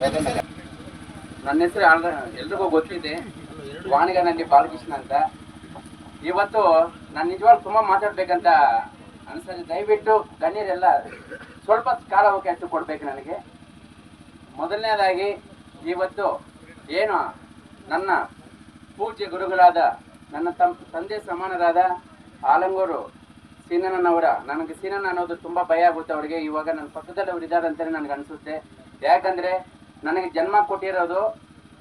ನನ್ನ ಹೆಸರು ಎಲ್ರಿಗೂ ಗೊತ್ತಿದೆ, ವಾಣಿಗನಲ್ಲಿ ಬಾಲಕೃಷ್ಣ ಅಂತ. ಇವತ್ತು ನಾನು ನಿಜವಾಗ್ಲೂ ತುಂಬ ಮಾತಾಡ್ಬೇಕಂತ ಅನ್ಸತ್ತೆ. ದಯವಿಟ್ಟು ಗಣ್ಯರೆಲ್ಲ ಸ್ವಲ್ಪ ಕಾಲಾವಕಾಶ ಕೊಡ್ಬೇಕು ನನಗೆ. ಮೊದಲನೇದಾಗಿ ಇವತ್ತು ಏನು ನನ್ನ ಪೂಜ್ಯ ಗುರುಗಳಾದ ನನ್ನ ತಂದೆ ಸಮಾನರಾದ ಆಲಂಗೂರು ಸೀನಣ್ಣನವರ, ನನಗೆ ಸೀನಣ್ಣ ಅನ್ನೋದು ತುಂಬ ಭಯ ಆಗುತ್ತೆ ಅವರಿಗೆ. ಇವಾಗ ನನ್ನ ಪಕ್ಕದಲ್ಲಿ ಅವರು ಇದ್ದಾರೆ ಅಂತಲೇ ನನಗೆ ಅನಿಸುತ್ತೆ. ಯಾಕಂದರೆ ನನಗೆ ಜನ್ಮ ಕೊಟ್ಟಿರೋದು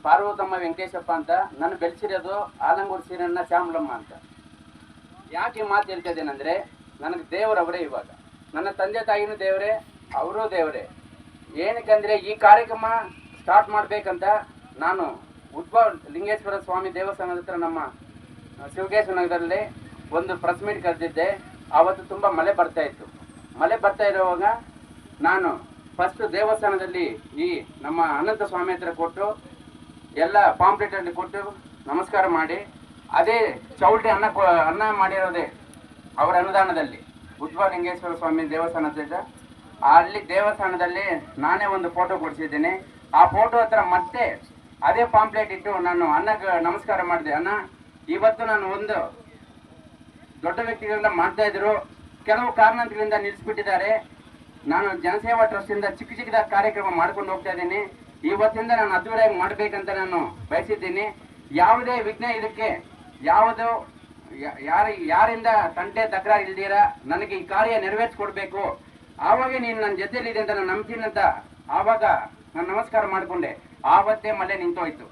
ಪಾರ್ವತಮ್ಮ ವೆಂಕಟೇಶಪ್ಪ ಅಂತ, ನಾನು ಬೆಳೆಸಿರೋದು ಆಲಂಗೂರು ಸೀನಣ್ಣ ಶ್ಯಾಮಲಮ್ಮ ಅಂತ. ಯಾಕೆ ಮಾತು ಹೇಳ್ತಾ ಇದ್ದೇನೆಂದರೆ, ನನಗೆ ದೇವರವರೇ. ಇವಾಗ ನನ್ನ ತಂದೆ ತಾಯಿನೂ ದೇವರೇ, ಅವರೂ ದೇವರೇ. ಏನಕ್ಕಂದರೆ ಈ ಕಾರ್ಯಕ್ರಮ ಸ್ಟಾರ್ಟ್ ಮಾಡಬೇಕಂತ ನಾನು ಉದ್ಭವ ಲಿಂಗೇಶ್ವರ ಸ್ವಾಮಿ ದೇವಸ್ಥಾನದ ಹತ್ರ ನಮ್ಮ ಶಿವಗೇಶ್ವರ ನಗರದಲ್ಲಿ ಒಂದು ಪ್ರೆಸ್ ಮೀಟ್ ಕರೆದಿದ್ದೆ. ಆವತ್ತು ತುಂಬ ಮಳೆ ಬರ್ತಾ ಇತ್ತು. ಮಳೆ ಬರ್ತಾ ಇರುವಾಗ ನಾನು ಫಸ್ಟ್ ದೇವಸ್ಥಾನದಲ್ಲಿ ಈ ನಮ್ಮ ಅನಂತ ಸ್ವಾಮಿ ಹತ್ರ ಕೊಟ್ಟು ಎಲ್ಲ ಪಾಂಪ್ಲೆಟಲ್ಲಿ ಕೊಟ್ಟು ನಮಸ್ಕಾರ ಮಾಡಿ, ಅದೇ ಚೌಲ್ಟಿ ಅನ್ನ ಮಾಡಿರೋದೇ ಅವರ ಅನುದಾನದಲ್ಲಿ ಉದ್ಭವ ಲಿಂಗೇಶ್ವರ ಸ್ವಾಮಿ ದೇವಸ್ಥಾನದ ಅಲ್ಲಿ ದೇವಸ್ಥಾನದಲ್ಲಿ ನಾನೇ ಒಂದು ಫೋಟೋ ಕೊಡಿಸಿದ್ದೇನೆ. ಆ ಫೋಟೋ ಹತ್ರ ಮತ್ತೆ ಅದೇ ಪಾಂಪ್ಲೆಟ್ ಇಟ್ಟು ನಾನು ಅನ್ನಕ್ಕೆ ನಮಸ್ಕಾರ ಮಾಡಿದೆ. ಅನ್ನ, ಇವತ್ತು ನಾನು ಒಂದು ದೊಡ್ಡ ವ್ಯಕ್ತಿಗಳಿಂದ ಮಾಡ್ತಾ ಇದ್ರು, ಕೆಲವು ಕಾರಣಗಳಿಂದ ನಿಲ್ಲಿಸ್ಬಿಟ್ಟಿದ್ದಾರೆ. ನಾನು ಜನಸೇವಾ ಟ್ರಸ್ಟಿಂದ ಚಿಕ್ಕ ಚಿಕ್ಕದಾದ ಕಾರ್ಯಕ್ರಮ ಮಾಡ್ಕೊಂಡು ಹೋಗ್ತಾ ಇದ್ದೀನಿ. ಇವತ್ತಿಂದ ನಾನು ಅದ್ದೂರಿಯಾಗಿ ಮಾಡಬೇಕಂತ ನಾನು ಬಯಸಿದ್ದೀನಿ. ಯಾವುದೇ ವಿಘ್ನ ಇದಕ್ಕೆ ಯಾವುದು ಯಾರಿಂದ ತಂಟೆ ತಕರಾರು ಇಲ್ದಿರ ನನಗೆ ಈ ಕಾರ್ಯ ನೆರವೇರಿಸ್ಕೊಡ್ಬೇಕು, ಆವಾಗ ನೀನು ನನ್ನ ಜೊತೆಲಿದೆ ಅಂತ ನಾನು ನಂಬ್ತೀನಿ ಅಂತ ಆವಾಗ ನಾನು ನಮಸ್ಕಾರ ಮಾಡಿಕೊಂಡೆ. ಆವತ್ತೇ ಮಳೆ ನಿಂತೋಯ್ತು.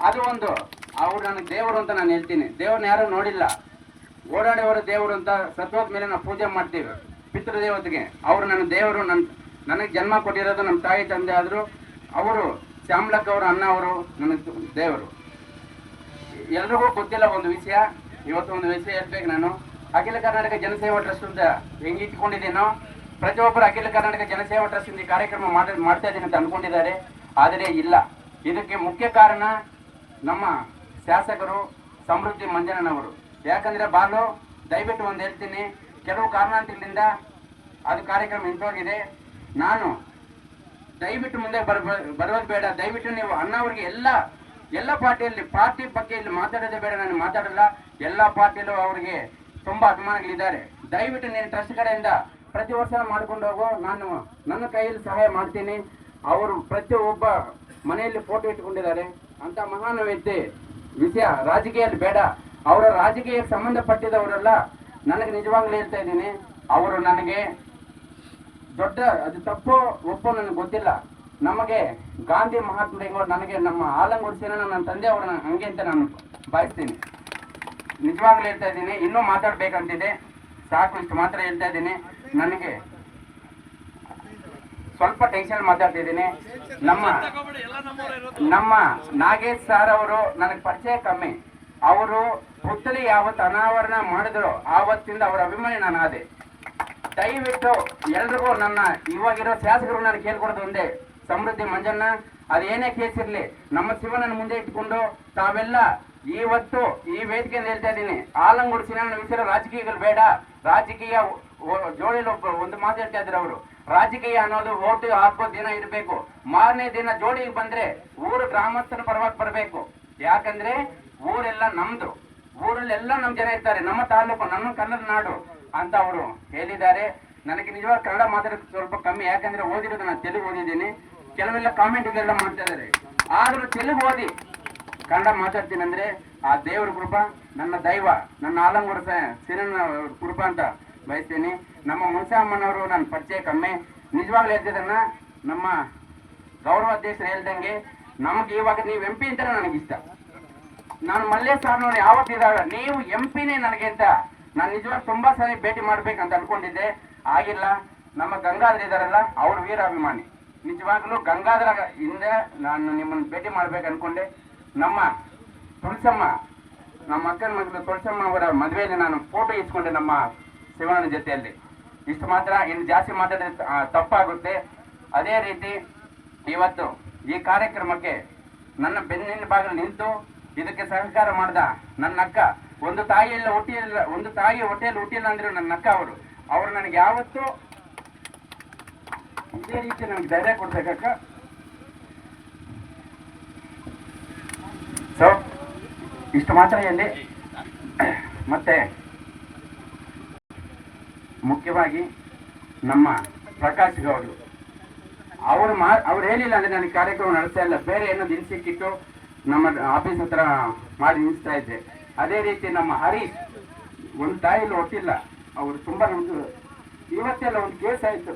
ಅದು ಒಂದು ಅವ್ರು ನನಗೆ ದೇವರು ಅಂತ ನಾನು ಹೇಳ್ತೀನಿ. ದೇವ್ರನ್ನ ಯಾರು ನೋಡಿಲ್ಲ, ಓಡಾಡೋರು ದೇವರು ಅಂತ ಸತ್ವದ ಮೇಲೆ ನಾವು ಪೂಜೆ ಮಾಡ್ತೀವಿ ಪಿತೃದೇವತೆಗೆ. ಅವರು ನನ್ನ ದೇವರು, ನನಗೆ ಜನ್ಮ ಕೊಟ್ಟಿರೋದು ನಮ್ಮ ತಾಯಿ ತಂದೆ ಆದರು. ಅವರು ಶ್ಯಾಮಲಕ್ಕ ಅವರು, ಅಣ್ಣ ಅವರು ನನಗೆ ದೇವರು. ಎಲ್ರಿಗೂ ಗೊತ್ತಿಲ್ಲ ಒಂದು ವಿಷಯ, ಇವತ್ತು ಒಂದು ವಿಷಯ ಹೇಳ್ಬೇಕು ನಾನು. ಅಖಿಲ ಕರ್ನಾಟಕ ಜನಸೇವಾ ಟ್ರಸ್ಟ್ ಅಂತ ಹೆಂಗೆ ಇಟ್ಕೊಂಡಿದ್ದೀನೋ, ಪ್ರತಿಯೊಬ್ಬರು ಅಖಿಲ ಕರ್ನಾಟಕ ಜನಸೇವಾ ಟ್ರಸ್ಟ್ ಇಂದ ಕಾರ್ಯಕ್ರಮ ಮಾಡ್ತಾ ಇದ್ದೀನಿ ಅಂತ ಅಂದ್ಕೊಂಡಿದ್ದಾರೆ. ಆದರೆ ಇಲ್ಲ. ಇದಕ್ಕೆ ಮುಖ್ಯ ಕಾರಣ ನಮ್ಮ ಶಾಸಕರು ಸಮೃದ್ಧಿ ಮಂಜಣ್ಣನವರು. ಯಾಕಂದರೆ ಬಾಲು, ದಯವಿಟ್ಟು ಒಂದು ಹೇಳ್ತೀನಿ, ಕೆಲವು ಕಾರಣಾಂತರಗಳಿಂದ ಅದು ಕಾರ್ಯಕ್ರಮ ನಿಂತೋಗಿದೆ. ನಾನು ದಯವಿಟ್ಟು ಮುಂದೆ ಬರೋದು ಬೇಡ. ದಯವಿಟ್ಟು ನೀವು ಅಣ್ಣವ್ರಿಗೆ ಎಲ್ಲ ಪಾರ್ಟಿ ಬಗ್ಗೆ ಇಲ್ಲಿ ಮಾತಾಡೋದೇ ಬೇಡ. ನಾನು ಮಾತಾಡಲ್ಲ. ಎಲ್ಲ ಪಾರ್ಟಿಯಲ್ಲೂ ಅವರಿಗೆ ತುಂಬ ಅಭಿಮಾನಿಗಳಿದ್ದಾರೆ. ದಯವಿಟ್ಟು ನೀನು ಟ್ರಸ್ಟ್ ಕಡೆಯಿಂದ ಪ್ರತಿ ವರ್ಷ ಮಾಡ್ಕೊಂಡು ಹೋಗು. ನಾನು ನನ್ನ ಕೈಯಲ್ಲಿ ಸಹಾಯ ಮಾಡ್ತೀನಿ. ಅವರು ಪ್ರತಿಯೊಬ್ಬ ಮನೆಯಲ್ಲಿ ಫೋಟೋ ಇಟ್ಕೊಂಡಿದ್ದಾರೆ. ಅಂತ ಮಹಾನ್ ವ್ಯಕ್ತಿ ವಿಷಯ ರಾಜಕೀಯದಲ್ಲಿ ಬೇಡ. ಅವರ ರಾಜಕೀಯಕ್ಕೆ ಸಂಬಂಧಪಟ್ಟಿದವರೆಲ್ಲ ನನಗೆ ನಿಜವಾಗ್ಲೂ ಹೇಳ್ತಾ ಇದ್ದೀನಿ, ಅವರು ನನಗೆ ದೊಡ್ಡ, ಅದು ತಪ್ಪು ಒಪ್ಪು ನನಗೆ ಗೊತ್ತಿಲ್ಲ. ನಮಗೆ ಗಾಂಧಿ ಮಹಾತ್ಮ ನನಗೆ ನಮ್ಮ ಆಲಂಗೂರು ಸೀನಣ್ಣ ನನ್ನ ತಂದೆ ಅವರನ್ನ ಹಂಗೆ ಅಂತ ನಾನು ಬಯಸ್ತೀನಿ. ನಿಜವಾಗ್ಲೂ ಹೇಳ್ತಾ ಇದ್ದೀನಿ. ಇನ್ನೂ ಮಾತಾಡ್ಬೇಕಂತಿದೆ, ಸಾಕು, ಇಷ್ಟು ಮಾತ್ರ ಹೇಳ್ತಾ ಇದ್ದೀನಿ. ನನಗೆ ಸ್ವಲ್ಪ ಟೆನ್ಷನ್ ಮಾತಾಡ್ತಿದ್ದೀನಿ. ನಮ್ಮ ನಾಗೇಶ್ ಸರ್ ಅವರು ನನಗೆ ಪರಿಚಯ ಕಮ್ಮಿ. ಅವರು ಪುತ್ಥಳಿ ಯಾವತ್ತು ಅನಾವರಣ ಮಾಡಿದ್ರು ಆವತ್ತಿಂದ ಅವರ ಅಭಿಮಾನಿ ನಾನು ಆದೆ. ದಯವಿಟ್ಟು ಎಲ್ರಿಗೂ ನನ್ನ ಇವಾಗಿರೋ ಶಾಸಕರು ನಾನು ಕೇಳ್ಕೊಡೋದು ಒಂದೇ, ಸಮೃದ್ಧಿ ಮಂಜಣ್ಣ ಅದೇನೇ ಕೇಸ್ ಇರಲಿ, ನಮ್ಮ ಶಿವನನ್ನು ಮುಂದೆ ಇಟ್ಕೊಂಡು ತಾವೆಲ್ಲ ಇವತ್ತು ಈ ವೇದಿಕೆಯಿಂದ ಹೇಳ್ತಾ ಇದ್ದೀನಿ, ಆಲಂಗೂರು ಸೀನಣ್ಣ ವಿಷಯ ರಾಜಕೀಯಗಳು ಬೇಡ. ರಾಜಕೀಯ ಜೋಡಿಯಲ್ಲಿ ಒಂದು ಮಾತು ಹೇಳ್ತಾ ಇದ್ರು ಅವರು, ರಾಜಕೀಯ ಅನ್ನೋದು ಓಟು ಹಾಕೋ ದಿನ ಇರಬೇಕು, ಮಾರನೇ ದಿನ ಜೋಡಿಗೆ ಬಂದ್ರೆ ಊರು ಗ್ರಾಮಸ್ಥರ ಪರವಾಗಿ ಬರಬೇಕು. ಯಾಕಂದ್ರೆ ಊರೆಲ್ಲ ನಮ್ದು, ಊರಲ್ಲೆಲ್ಲ ನಮ್ಮ ಜನ ಇರ್ತಾರೆ, ನಮ್ಮ ತಾಲೂಕು, ನಮ್ಮ ಕನ್ನಡ ನಾಡು ಅಂತ ಅವರು ಹೇಳಿದ್ದಾರೆ. ನನಗೆ ನಿಜವಾದ ಕನ್ನಡ ಮಾತಾಡೋದು ಸ್ವಲ್ಪ ಕಮ್ಮಿ, ಯಾಕಂದ್ರೆ ಓದಿರೋದು ನಾನು ತೆಲುಗು ಓದಿದ್ದೀನಿ. ಕೆಲವೆಲ್ಲ ಕಾಮೆಂಟ್ಗಳೆಲ್ಲ ಮಾಡ್ತಾ ಇದ್ದಾರೆ. ಆದರೂ ತೆಲುಗು ಓದಿ ಕನ್ನಡ ಮಾತಾಡ್ತೀನಿ ಅಂದ್ರೆ ಆ ದೇವ್ರ ಕೃಪಾ, ನನ್ನ ದೈವ, ನನ್ನ ಆಲಂಗೂರು ಸೀನಣ್ಣ ಕೃಪಾ ಅಂತ ಬಯಸ್ತೀನಿ. ನಮ್ಮ ಮುನ್ಸಮ್ಮನವರು ನನ್ನ ಪರಿಚಯ ಕಮ್ಮಿ. ನಿಜವಾಗ್ಲೂ ಹೇಳ್ತಿದ್ದನ್ನ ನಮ್ಮ ಗೌರವ ಅಧ್ಯಕ್ಷರು ಹೇಳ್ದಂಗೆ, ನಮಗೆ ಇವಾಗ ನೀವು ಎಂ ಪಿ ಅಂತಾನೆ ನನಗಿಷ್ಟ. ನಾನು ಮಲ್ಲೇಶ್ ಸಾರ್ನವ್ರು ಯಾವತ್ತಿದಾಗ ನೀವು ಎಂ ಪಿನೇ ನನಗೆ ಅಂತ ನಾನು ನಿಜವಾಗಿ ತುಂಬಾ ಸರಿ ಭೇಟಿ ಮಾಡ್ಬೇಕಂತ ಅನ್ಕೊಂಡಿದ್ದೆ, ಆಗಿಲ್ಲ. ನಮ್ಮ ಗಂಗಾಧರ ಇದಾರಲ್ಲ, ಅವ್ರ ವೀರಾಭಿಮಾನಿ. ನಿಜವಾಗ್ಲೂ ಗಂಗಾಧರ ಹಿಂದೆ ನಾನು ನಿಮ್ಮನ್ನು ಭೇಟಿ ಮಾಡ್ಬೇಕು ಅನ್ಕೊಂಡೆ. ನಮ್ಮ ತುಳಸಮ್ಮ, ನಮ್ಮ ಅಕ್ಕನ ಮಗಳು ತುಳಸಮ್ಮ ಅವರ ಮದುವೆಯಲ್ಲಿ ನಾನು ಫೋಟೋ ಇಸ್ಕೊಂಡೆ ನಮ್ಮ ಶಿವಣ್ಣನ ಜೊತೆಯಲ್ಲಿ. ಇಷ್ಟು ಮಾತ್ರ, ಇನ್ನು ಜಾಸ್ತಿ ಮಾತಾಡಿದ್ರೆ ತಪ್ಪಾಗುತ್ತೆ. ಅದೇ ರೀತಿ ಇವತ್ತು ಈ ಕಾರ್ಯಕ್ರಮಕ್ಕೆ ನನ್ನ ಬೆನ್ನಿನ ಭಾಗದಲ್ಲಿ ನಿಂತು ಇದಕ್ಕೆ ಸಹಕಾರ ಮಾಡಿದ ನನ್ನ ಅಕ್ಕ, ಒಂದು ತಾಯಿಯಲ್ಲಿ ಹುಟ್ಟಿಲ್ಲ, ಒಂದು ತಾಯಿ ಹೊಟ್ಟೆಯಲ್ಲಿ ಹುಟ್ಟಿಲ್ಲ ಅಂದ್ರೆ ನನ್ನ ಅಕ್ಕ ಅವರು ನನಗೆ ಯಾವತ್ತೂ ಇದೇ ರೀತಿ ನಮ್ಗೆ ಧೈರ್ಯ ಕೊಡ್ಬೇಕಕ್ಕ. ಸೊ ಇಷ್ಟು ಮಾತ್ರ ಹೇಳಿ. ಮತ್ತೆ ಮುಖ್ಯವಾಗಿ ನಮ್ಮ ಪ್ರಕಾಶ್ ಗೌಡ್ರು ಅವ್ರು ಹೇಳಿಲ್ಲ ಅಂದ್ರೆ ನನಗೆ ಕಾರ್ಯಕ್ರಮ ನಡೆಸ್ತಾ ಇಲ್ಲ, ಬೇರೆ ಏನೋ ದಿನಸಿಕ್ಕಿಟ್ಟು ನಮ್ಮ ಆಫೀಸ್ ಹತ್ರ ಮಾಡಿ ನಿಲ್ಲಿಸ್ತಾ ಇದ್ದೆ. ಅದೇ ರೀತಿ ನಮ್ಮ ಹರೀಶ್ ಒಂದು ತಾಯಿಲಿ ಒಟ್ಟಿಲ್ಲ, ಅವರು ತುಂಬಾ ನಮ್ದು ಇವತ್ತೆಲ್ಲ ಒಂದು ಕೇಸ್ ಆಯ್ತು.